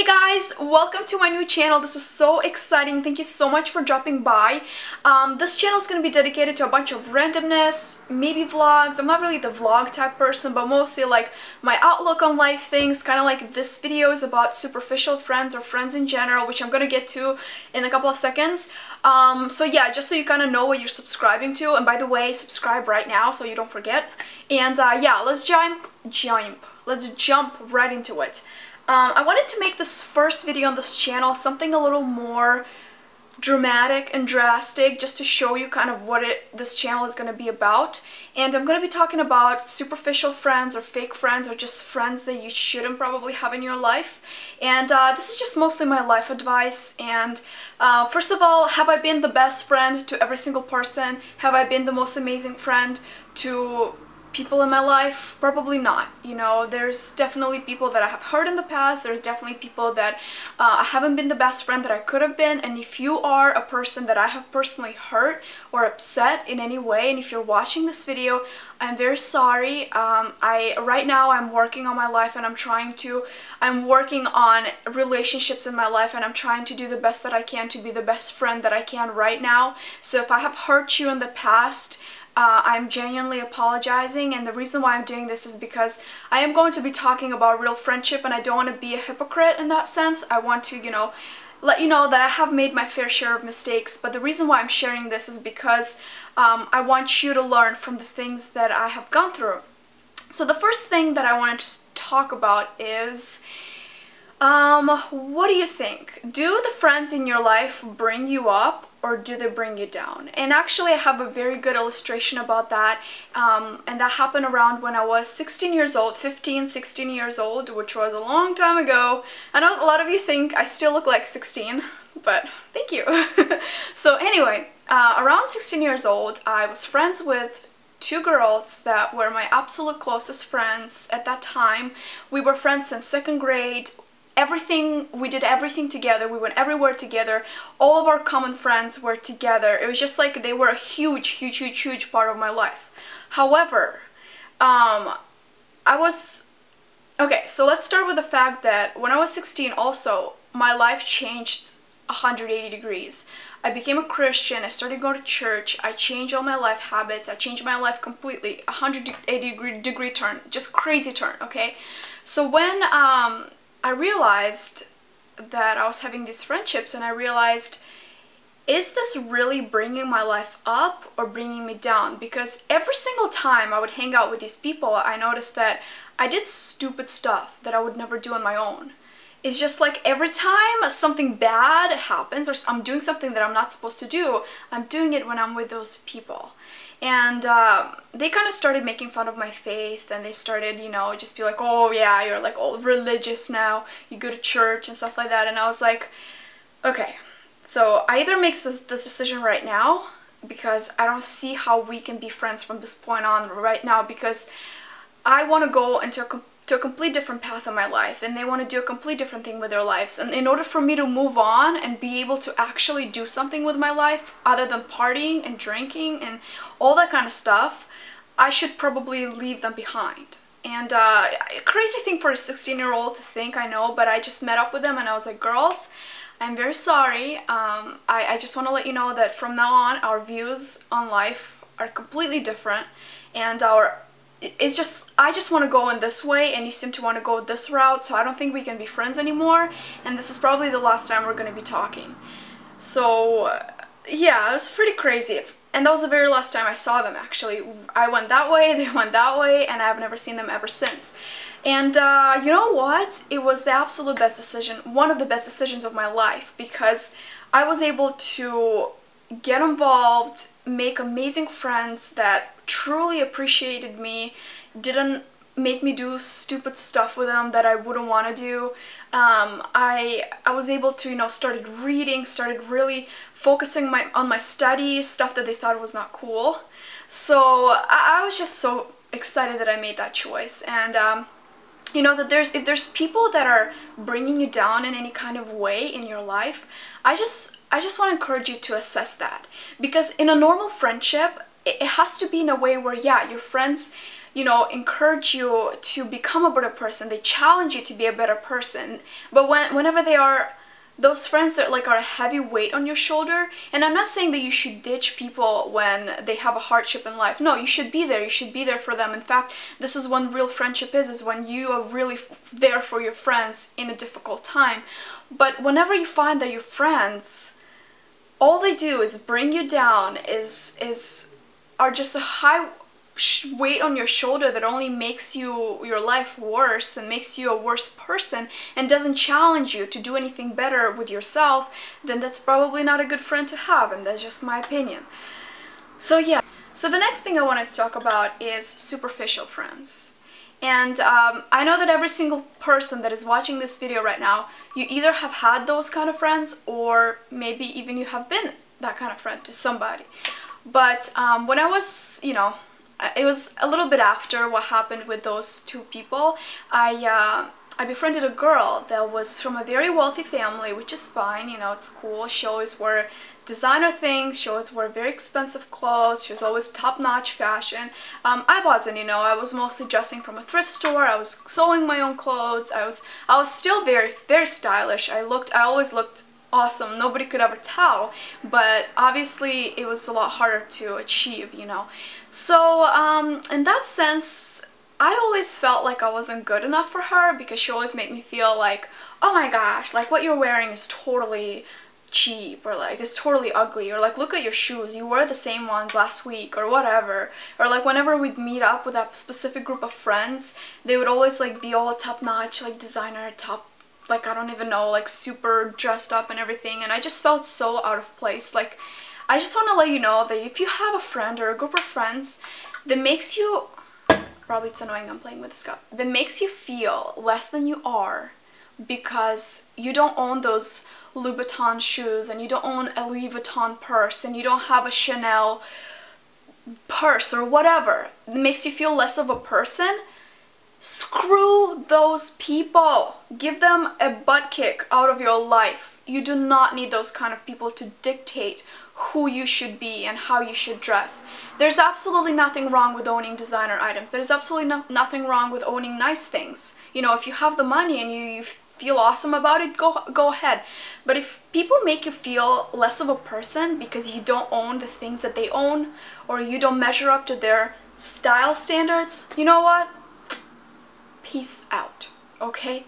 guys, welcome to my new channel. This is so exciting. Thank you so much for dropping by. This channel is going to be dedicated to a bunch of randomness, maybe vlogs. I'm not really the vlog type person, but mostly like my outlook on life things, kind of like this video is about superficial friends or friends in general, which I'm going to get to in a couple of seconds. So yeah, just so you kind of know what you're subscribing to, and by the way, subscribe right now so you don't forget. And yeah, let's jump right into it. I wanted to make this first video on this channel something a little more dramatic and drastic, just to show you kind of what this channel is going to be about. And I'm going to be talking about superficial friends or fake friends or just friends that you shouldn't probably have in your life. And this is just mostly my life advice. And first of all, have I been the best friend to every single person? Have I been the most amazing friend to people in my life? Probably not. You know, there's definitely people that I have hurt in the past. There's definitely people that I haven't been the best friend that I could have been. And if you are a person that I have personally hurt or upset in any way, and if you're watching this video, I'm very sorry. Right now I'm working on my life, and I'm working on relationships in my life, and I'm trying to do the best that I can to be the best friend that I can right now. So if I have hurt you in the past, I'm genuinely apologizing, and the reason why I'm doing this is because I am going to be talking about real friendship, and I don't want to be a hypocrite in that sense. I want to, you know, let you know that I have made my fair share of mistakes, but the reason why I'm sharing this is because I want you to learn from the things that I have gone through. So the first thing that I wanted to talk about is, what do you think? Do the friends in your life bring you up, or do they bring you down? And actually I have a very good illustration about that, and that happened around when I was 16 years old, 15, 16 years old, which was a long time ago. I know a lot of you think I still look like 16, but thank you. So anyway, around 16 years old, I was friends with two girls that were my absolute closest friends at that time. We were friends since second grade. We did everything together. We went everywhere together. All of our common friends were together. It was just like they were a huge part of my life. However, okay, so let's start with the fact that when I was 16 also, my life changed 180 degrees. I became a Christian, I started going to church, I changed all my life habits, I changed my life completely, 180 degree turn, just crazy turn, okay? So when I realized that I was having these friendships, and I realized, is this really bringing my life up or bringing me down? Because every single time I would hang out with these people, I noticed that I did stupid stuff that I would never do on my own. It's just like every time something bad happens or I'm doing something that I'm not supposed to do, I'm doing it when I'm with those people. And they kind of started making fun of my faith, and they started, you know, just be like, oh yeah, you're like all religious now, you go to church and stuff like that. And I was like, okay, so I either make this decision right now, because I don't see how we can be friends from this point on right now, because I want to go into a complete different path in my life, and they want to do a complete different thing with their lives. And in order for me to move on and be able to actually do something with my life other than partying and drinking and all that kind of stuff, I should probably leave them behind. And crazy thing for a 16-year-old to think, I know, but I just met up with them and I was like, girls, I'm very sorry. I just want to let you know that from now on our views on life are completely different, and I just want to go in this way, and you seem to want to go this route, so I don't think we can be friends anymore, and this is probably the last time we're going to be talking. So yeah, it's pretty crazy. And that was the very last time I saw them, actually. I went that way, they went that way, and I've never seen them ever since. And you know what? It was the absolute best decision, one of the best decisions of my life, because I was able to get involved, make amazing friends that truly appreciated me, didn't make me do stupid stuff with them that I wouldn't want to do. I was able to, you know, started reading, started really focusing on my studies, stuff that they thought was not cool. So I was just so excited that I made that choice. And you know, that if there's people that are bringing you down in any kind of way in your life, I just want to encourage you to assess that. Because in a normal friendship, it has to be in a way where, yeah, your friends, you know, encourage you to become a better person. They challenge you to be a better person. But whenever they are those friends that like are a heavy weight on your shoulder, and I'm not saying that you should ditch people when they have a hardship in life. No, you should be there. You should be there for them. In fact, this is when real friendship is when you are really there for your friends in a difficult time. But whenever you find that your friends, all they do is bring you down, are just a high weight on your shoulder that only makes your life worse and makes you a worse person and doesn't challenge you to do anything better with yourself, then that's probably not a good friend to have, and that's just my opinion. So yeah. So the next thing I wanted to talk about is superficial friends. And I know that every single person that is watching this video right now, you either have had those kind of friends or maybe even you have been that kind of friend to somebody. But when I was, you know, it was a little bit after what happened with those two people, I befriended a girl that was from a very wealthy family, which is fine, you know, it's cool. She always wore designer things, she always wore very expensive clothes, she was always top-notch fashion. I wasn't, you know, I was mostly dressing from a thrift store, I was sewing my own clothes, I was still very, very stylish. I always looked awesome, nobody could ever tell, but obviously it was a lot harder to achieve, you know. So in that sense, I always felt like I wasn't good enough for her because she always made me feel like, oh my gosh, like what you're wearing is totally cheap, or like it's totally ugly, or like look at your shoes, you wore the same ones last week, or whatever. Or like whenever we'd meet up with that specific group of friends, they would always like be all top-notch, like designer, like I don't even know, like super dressed up and everything, and I just felt so out of place. Like, I just want to let you know that if you have a friend or a group of friends that makes you, probably it's annoying I'm playing with this cup, that makes you feel less than you are because you don't own those Louboutin shoes and you don't own a Louis Vuitton purse and you don't have a Chanel purse or whatever, it makes you feel less of a person, screw those people. Give them a butt kick out of your life. You do not need those kind of people to dictate who you should be and how you should dress. There's absolutely nothing wrong with owning designer items. There's absolutely nothing wrong with owning nice things. You know, if you have the money and you feel awesome about it, go ahead. But if people make you feel less of a person because you don't own the things that they own, or you don't measure up to their style standards, you know what? Peace out, okay?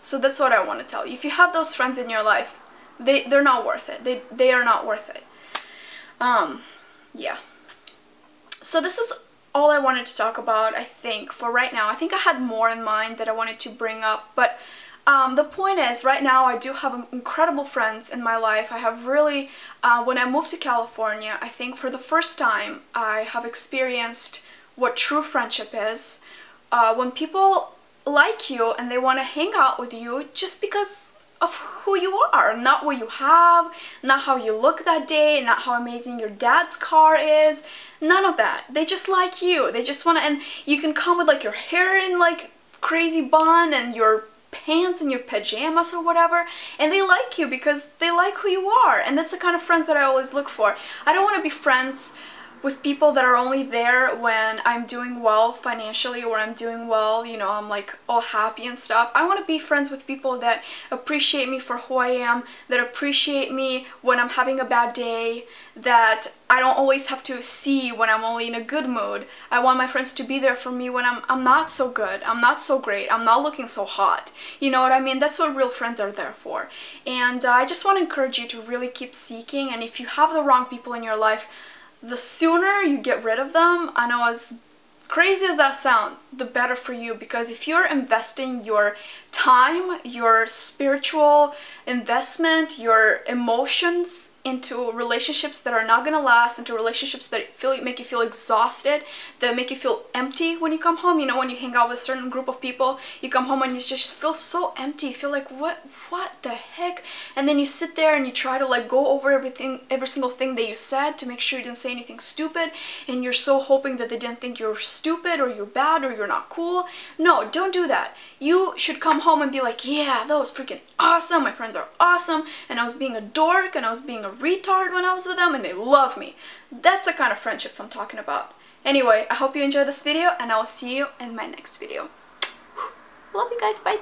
So that's what I want to tell you. If you have those friends in your life, they're not worth it. They are not worth it. Yeah. So this is all I wanted to talk about, I think, for right now. I think I had more in mind that I wanted to bring up, but the point is, right now I do have incredible friends in my life. I have really, when I moved to California, I think for the first time I have experienced what true friendship is. When people like you and they want to hang out with you just because of who you are, not what you have, not how you look that day, not how amazing your dad's car is, none of that. They just like you. They just want to, and you can come with like your hair in like crazy bun and your pants and your pajamas or whatever, and they like you because they like who you are. And that's the kind of friends that I always look for. I don't want to be friends with people that are only there when I'm doing well financially, or I'm doing well, you know, I'm like all happy and stuff. I want to be friends with people that appreciate me for who I am, that appreciate me when I'm having a bad day, that I don't always have to see when I'm only in a good mood. I want my friends to be there for me when I'm not so good, I'm not so great, I'm not looking so hot. You know what I mean? That's what real friends are there for. And I just want to encourage you to really keep seeking, and if you have the wrong people in your life, the sooner you get rid of them, I know as crazy as that sounds, the better for you, because if you're investing your time, your spiritual investment, your emotions into relationships that are not gonna last, into relationships that make you feel exhausted, that make you feel empty when you come home. You know, when you hang out with a certain group of people, you come home and you just feel so empty. You feel like, what the heck? And then you sit there and you try to like go over everything, every single thing that you said to make sure you didn't say anything stupid, and you're so hoping that they didn't think you're stupid or you're bad or you're not cool. No, don't do that. You should come home and be like, yeah, that was freaking awesome, my friends are awesome, and I was being a dork and I was being a retard when I was with them and they love me. That's the kind of friendships I'm talking about. Anyway, I hope you enjoyed this video, and I will see you in my next video. Love you guys. Bye.